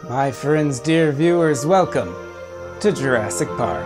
My friends, dear viewers, welcome to Jurassic Park.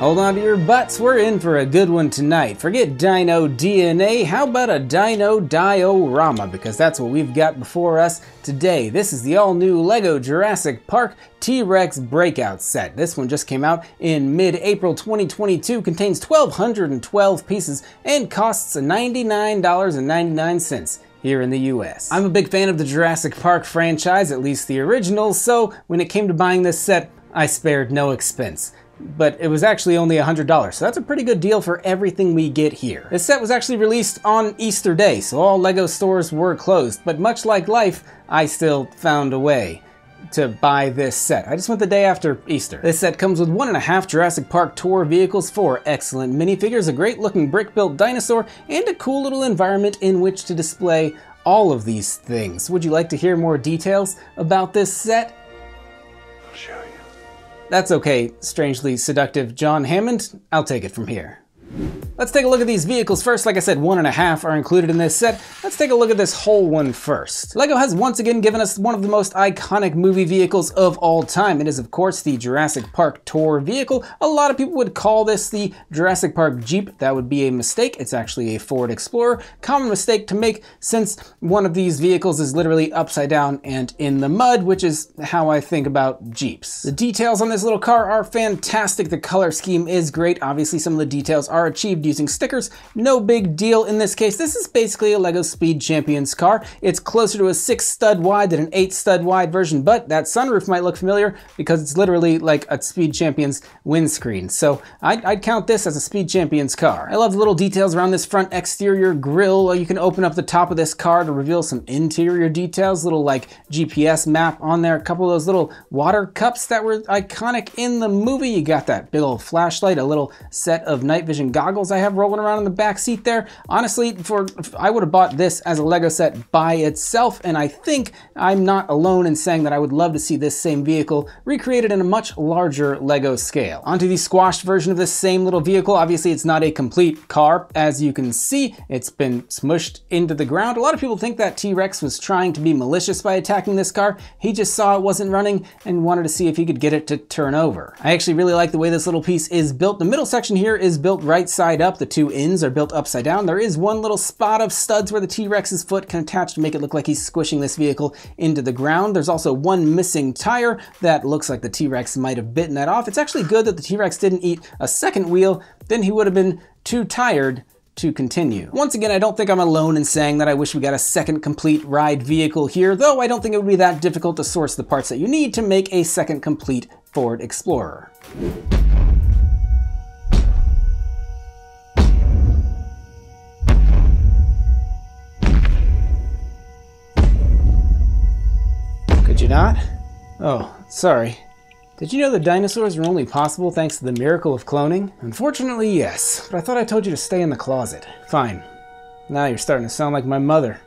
Hold on to your butts, we're in for a good one tonight. Forget Dino DNA, how about a Dino Diorama? Because that's what we've got before us today. This is the all-new LEGO Jurassic Park T-Rex Breakout set. This one just came out in mid-April 2022, contains 1,212 pieces, and costs $99.99. here in the US. I'm a big fan of the Jurassic Park franchise, at least the original, so when it came to buying this set, I spared no expense. But it was actually only $100, so that's a pretty good deal for everything we get here. This set was actually released on Easter Day, so all LEGO stores were closed, but much like life, I still found a way to buy this set. I just went the day after Easter. This set comes with 1.5 Jurassic Park tour vehicles, 4 excellent minifigures, a great looking brick-built dinosaur, and a cool little environment in which to display all of these things. Would you like to hear more details about this set? I'll show you. That's okay, strangely seductive John Hammond. I'll take it from here. Let's take a look at these vehicles first. Like I said, 1.5 are included in this set. Let's take a look at this whole one first. LEGO has once again given us one of the most iconic movie vehicles of all time. It is, of course, the Jurassic Park tour vehicle. A lot of people would call this the Jurassic Park Jeep. That would be a mistake. It's actually a Ford Explorer. Common mistake to make since one of these vehicles is literally upside down and in the mud, which is how I think about Jeeps. The details on this little car are fantastic. The color scheme is great. Obviously, some of the details are achieved using stickers. No big deal in this case. This is basically a LEGO Speed Champions car. It's closer to a 6 stud wide than an 8 stud wide version, but that sunroof might look familiar because it's literally like a Speed Champions windscreen. So I'd count this as a Speed Champions car. I love the little details around this front exterior grille. You can open up the top of this car to reveal some interior details, little like GPS map on there, a couple of those little water cups that were iconic in the movie. You got that big old flashlight, a little set of night vision goggles I have rolling around in the back seat there. Honestly, I would have bought this as a LEGO set by itself, and I think I'm not alone in saying that I would love to see this same vehicle recreated in a much larger LEGO scale. Onto the squashed version of this same little vehicle. Obviously, it's not a complete car. As you can see, it's been smushed into the ground. A lot of people think that T-Rex was trying to be malicious by attacking this car. He just saw it wasn't running and wanted to see if he could get it to turn over. I actually really like the way this little piece is built. The middle section here is built right side up. The two ends are built upside down. There is one little spot of studs where the T-Rex's foot can attach to make it look like he's squishing this vehicle into the ground. There's also one missing tire that looks like the T-Rex might have bitten that off. It's actually good that the T-Rex didn't eat a second wheel, then he would have been too tired to continue. Once again, I don't think I'm alone in saying that I wish we got a second complete ride vehicle here, though I don't think it would be that difficult to source the parts that you need to make a second complete Ford Explorer. Could you not? Oh, sorry. Did you know that dinosaurs are only possible thanks to the miracle of cloning? Unfortunately, yes, but I thought I told you to stay in the closet. Fine. Now you're starting to sound like my mother.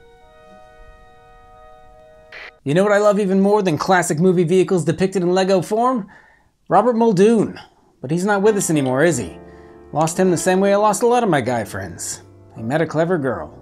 You know what I love even more than classic movie vehicles depicted in LEGO form? Robert Muldoon. But he's not with us anymore, is he? Lost him the same way I lost a lot of my guy friends. He met a clever girl.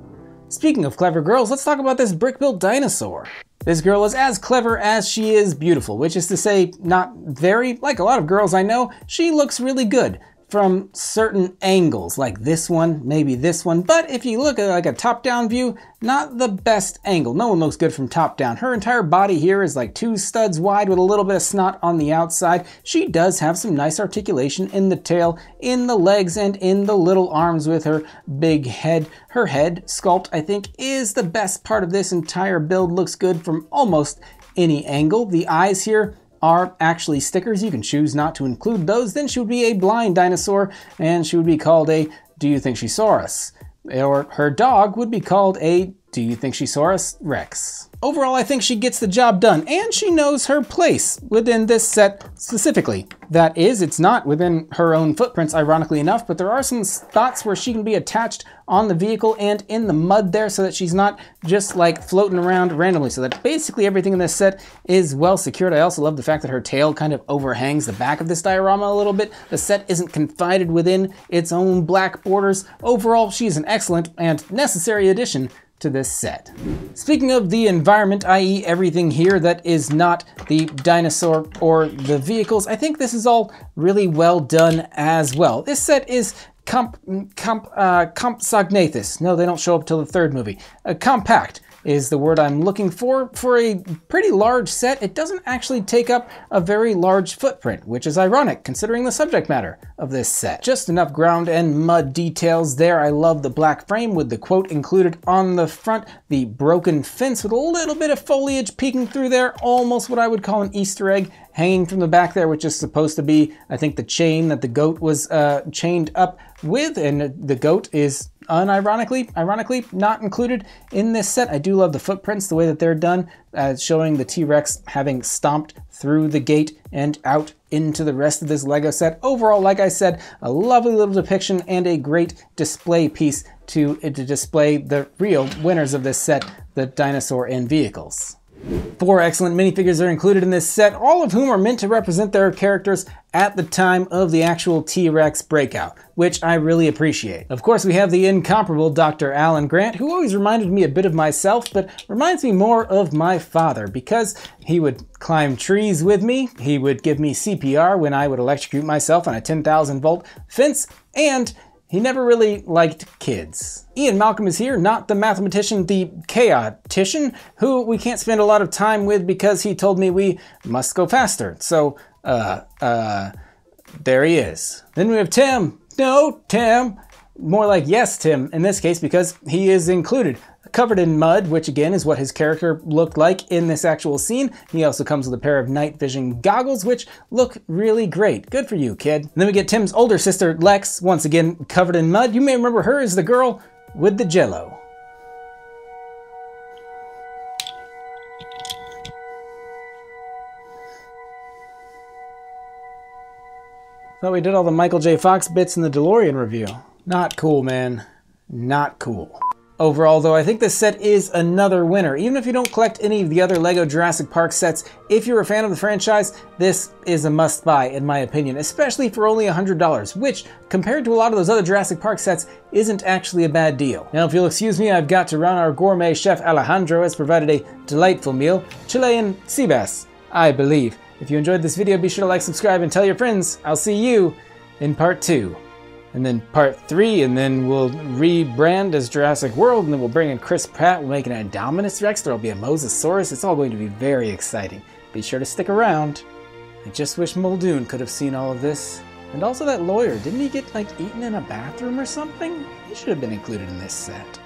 Speaking of clever girls, let's talk about this brick-built dinosaur. This girl is as clever as she is beautiful, which is to say, not very. Like a lot of girls I know, she looks really good from certain angles, like this one, maybe this one. But if you look at like a top-down view, not the best angle. No one looks good from top-down. Her entire body here is like 2 studs wide with a little bit of snot on the outside. She does have some nice articulation in the tail, in the legs, and in the little arms with her big head. Her head sculpt, I think, is the best part of this entire build. Looks good from almost any angle. The eyes here are actually stickers. You can choose not to include those. Then she would be a blind dinosaur, and she would be called a Do You Think She Saw Us? Or her dog would be called a Do You Think She Saw Us? Rex. Overall, I think she gets the job done, and she knows her place within this set specifically. That is, it's not within her own footprints, ironically enough, but there are some spots where she can be attached on the vehicle and in the mud there so that she's not just like floating around randomly. So that basically everything in this set is well secured. I also love the fact that her tail kind of overhangs the back of this diorama a little bit. The set isn't confined within its own black borders. Overall, she's an excellent and necessary addition to to this set. Speaking of the environment, i.e. everything here that is not the dinosaur or the vehicles, I think this is all really well done as well. This set is compsognathus. No, they don't show up till the third movie. Compact is the word I'm looking for. For a pretty large set, it doesn't actually take up a very large footprint, which is ironic considering the subject matter of this set. Just enough ground and mud details there. I love the black frame with the quote included on the front, the broken fence with a little bit of foliage peeking through there, almost what I would call an Easter egg hanging from the back there, which is supposed to be, I think, the chain that the goat was chained up with, and the goat is ironically not included in this set. I do love the footprints, the way that they're done, showing the T-Rex having stomped through the gate and out into the rest of this LEGO set. Overall, like I said, a lovely little depiction and a great display piece to display the real winners of this set, the dinosaur and vehicles. 4 excellent minifigures are included in this set, all of whom are meant to represent their characters at the time of the actual T-Rex breakout, which I really appreciate. Of course, we have the incomparable Dr. Alan Grant, who always reminded me a bit of myself, but reminds me more of my father, because he would climb trees with me, he would give me CPR when I would electrocute myself on a 10,000 volt fence, and he never really liked kids. Ian Malcolm is here, not the mathematician, the chaotician, who we can't spend a lot of time with because he told me we must go faster. So, there he is. Then we have Tim. No, Tim. More like yes, Tim, in this case, because he is included. Covered in mud, which again is what his character looked like in this actual scene. He also comes with a pair of night vision goggles, which look really great. Good for you, kid. And then we get Tim's older sister, Lex, once again covered in mud. You may remember her as the girl with the jello. Thought we did all the Michael J. Fox bits in the DeLorean review. Not cool, man. Not cool. Overall, though, I think this set is another winner. Even if you don't collect any of the other LEGO Jurassic Park sets, if you're a fan of the franchise, this is a must-buy, in my opinion, especially for only $100, which, compared to a lot of those other Jurassic Park sets, isn't actually a bad deal. Now, if you'll excuse me, I've got to run. Our gourmet chef Alejandro has provided a delightful meal, Chilean sea bass, I believe. If you enjoyed this video, be sure to like, subscribe, and tell your friends. I'll see you in part 2. And then part 3, and then we'll rebrand as Jurassic World, and then we'll bring in Chris Pratt, we'll make an Indominus Rex, there'll be a Mosasaurus. It's all going to be very exciting. Be sure to stick around. I just wish Muldoon could have seen all of this. And also that lawyer, didn't he get like eaten in a bathroom or something? He should have been included in this set.